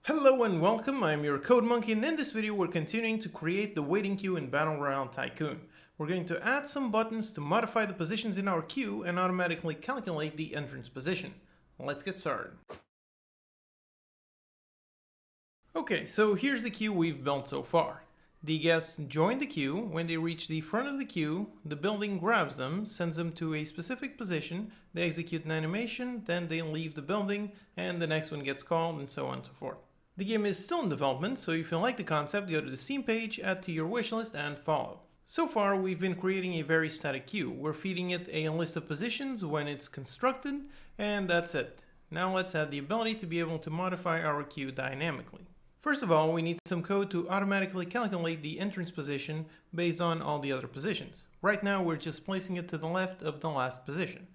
Hello and welcome, I'm your Code Monkey, and in this video we're continuing to create the waiting queue in Battle Royale Tycoon. We're going to add some buttons to modify the positions in our queue and automatically calculate the entrance position. Let's get started. Okay, so here's the queue we've built so far. The guests join the queue. When they reach the front of the queue, the building grabs them, sends them to a specific position, they execute an animation, then they leave the building, and the next one gets called, and so on and so forth. The game is still in development, so if you like the concept, go to the Steam page, add to your wishlist, and follow. So far, we've been creating a very static queue. We're feeding it a list of positions when it's constructed, and that's it. Now let's add the ability to be able to modify our queue dynamically. First of all, we need some code to automatically calculate the entrance position based on all the other positions. Right now, we're just placing it to the left of the last position.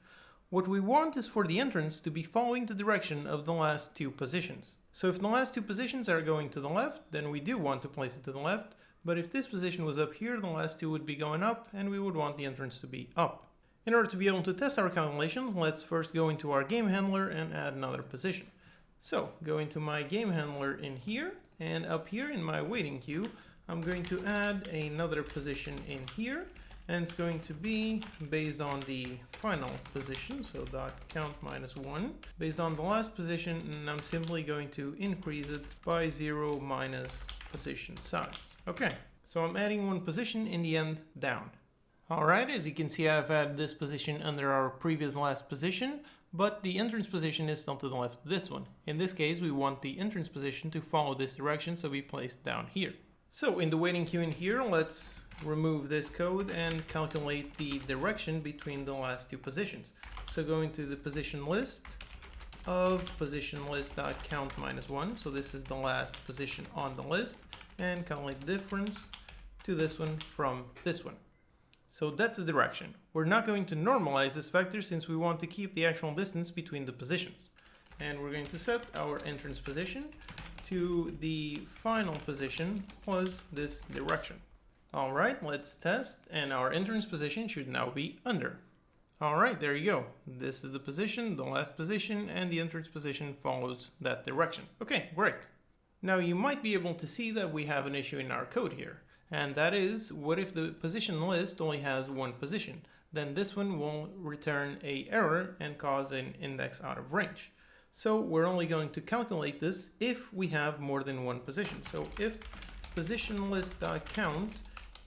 What we want is for the entrance to be following the direction of the last two positions. So if the last two positions are going to the left, then we do want to place it to the left, but if this position was up here, the last two would be going up, and we would want the entrance to be up. In order to be able to test our calculations, let's first go into our game handler and add another position. So, go into my game handler in here, and up here in my waiting queue, I'm going to add another position in here, and it's going to be based on the final position, so .count -1, based on the last position, and I'm simply going to increase it by 0 minus position size. Okay, so I'm adding one position in the end down. Alright, as you can see, I've added this position under our previous last position, but the entrance position is still to the left of this one. In this case, we want the entrance position to follow this direction, so we place it down here. So in the waiting queue in here, let's remove this code and calculate the direction between the last two positions. So going to the position list of position list.count -1, so this is the last position on the list, and calculate the difference to this one from this one. So that's the direction. We're not going to normalize this vector since we want to keep the actual distance between the positions. And we're going to set our entrance position to the final position plus this direction. Alright, let's test, and our entrance position should now be under. Alright, there you go. This is the position, the last position, and the entrance position follows that direction. Okay, great. Now you might be able to see that we have an issue in our code here. And that is, what if the position list only has one position? Then this one will return an error and cause an index out of range. So we're only going to calculate this if we have more than one position. So if position list.count,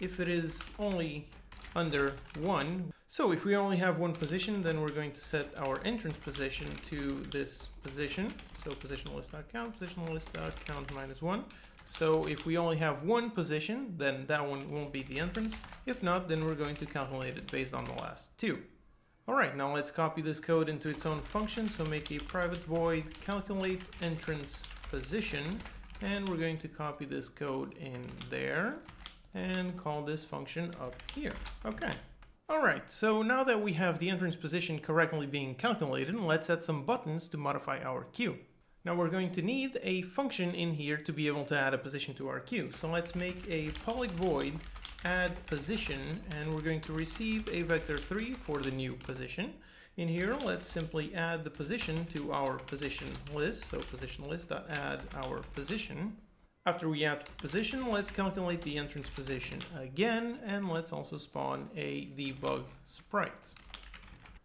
if it is only under 1, so if we only have one position, then we're going to set our entrance position to this position. So position list.count, position list.count -1. So if we only have one position, then that one won't be the entrance. If not, then we're going to calculate it based on the last two. Alright, now let's copy this code into its own function. So make a private void calculate entrance position, and we're going to copy this code in there and call this function up here. Okay. Alright, so now that we have the entrance position correctly being calculated, let's add some buttons to modify our queue. Now we're going to need a function in here to be able to add a position to our queue. So let's make a public void add position, and we're going to receive a vector3 for the new position. In here, let's simply add the position to our position list. So position list.add our position. After we add position, let's calculate the entrance position again, and let's also spawn a debug sprite.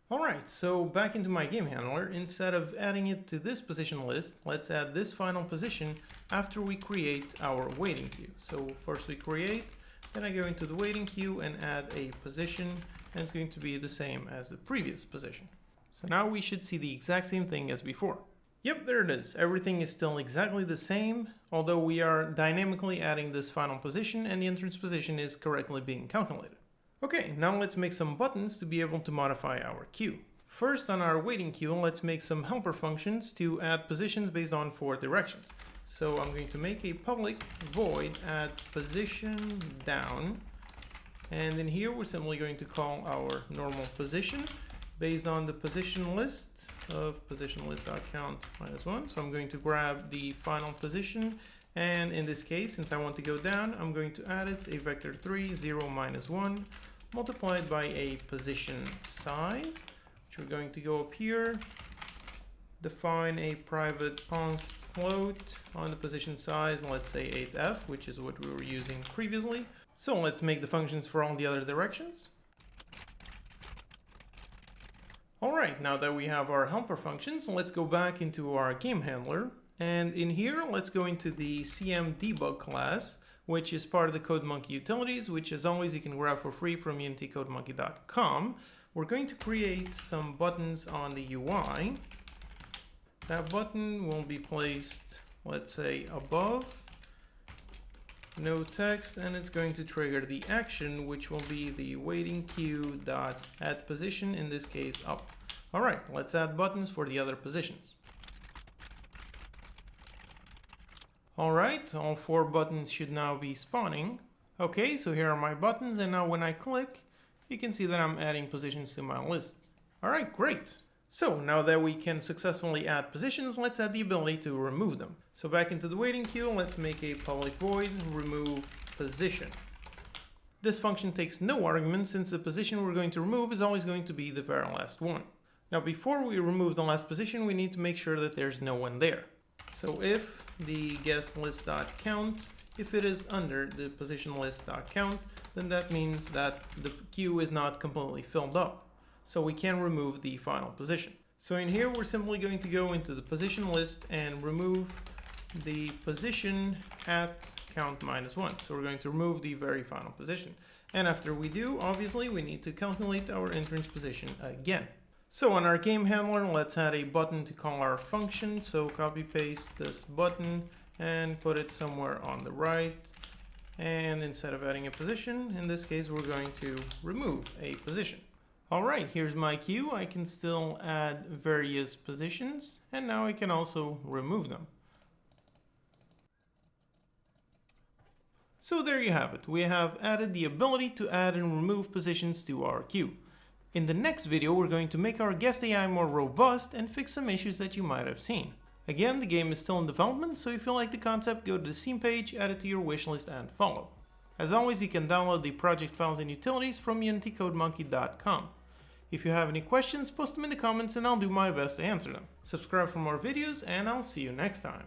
Alright, so back into my game handler, instead of adding it to this position list, let's add this final position after we create our waiting queue. So first we create, then I go into the waiting queue and add a position, and it's going to be the same as the previous position. So now we should see the exact same thing as before. Yep, there it is. Everything is still exactly the same, although we are dynamically adding this final position and the entrance position is correctly being calculated. Okay, now let's make some buttons to be able to modify our queue. First, on our waiting queue, let's make some helper functions to add positions based on 4 directions. So I'm going to make a public void add position down, and in here we're simply going to call our normal position based on the position list of position list.count -1. So I'm going to grab the final position, and in this case, since I want to go down, I'm going to add it a vector3 0 -1 multiplied by a position size, which we're going to go up here define a private const float on the position size, let's say 8f, which is what we were using previously. So let's make the functions for all the other directions. Alright, now that we have our helper functions, let's go back into our game handler. And in here, let's go into the CMDebug class, which is part of the CodeMonkey utilities, which as always you can grab for free from unitycodemonkey.com. We're going to create some buttons on the UI. That button will be placed, let's say, above, no text, and it's going to trigger the action, which will be the waiting queue dot add position, in this case up. All right, let's add buttons for the other positions. All right, all 4 buttons should now be spawning. Okay, so here are my buttons, and now when I click, you can see that I'm adding positions to my list. All right, great. So now that we can successfully add positions, let's add the ability to remove them. So back into the waiting queue, let's make a public void remove position. This function takes no argument since the position we're going to remove is always going to be the very last one. Now before we remove the last position, we need to make sure that there's no one there. So if the guest list.count, if it is under the position list.count, then that means that the queue is not completely filled up. So we can remove the final position. So in here, we're simply going to go into the position list and remove the position at count -1. So we're going to remove the very final position. And after we do, obviously, we need to calculate our entrance position again. So on our game handler, let's add a button to call our function. So copy paste this button and put it somewhere on the right. And instead of adding a position, in this case, we're going to remove a position. All right, here's my queue. I can still add various positions, and now I can also remove them. So there you have it. We have added the ability to add and remove positions to our queue. In the next video, we're going to make our guest AI more robust and fix some issues that you might have seen. Again, the game is still in development, so if you like the concept, go to the Steam page, add it to your wishlist, and follow. As always, you can download the project files and utilities from unitycodemonkey.com. If you have any questions, post them in the comments and I'll do my best to answer them. Subscribe for more videos, and I'll see you next time.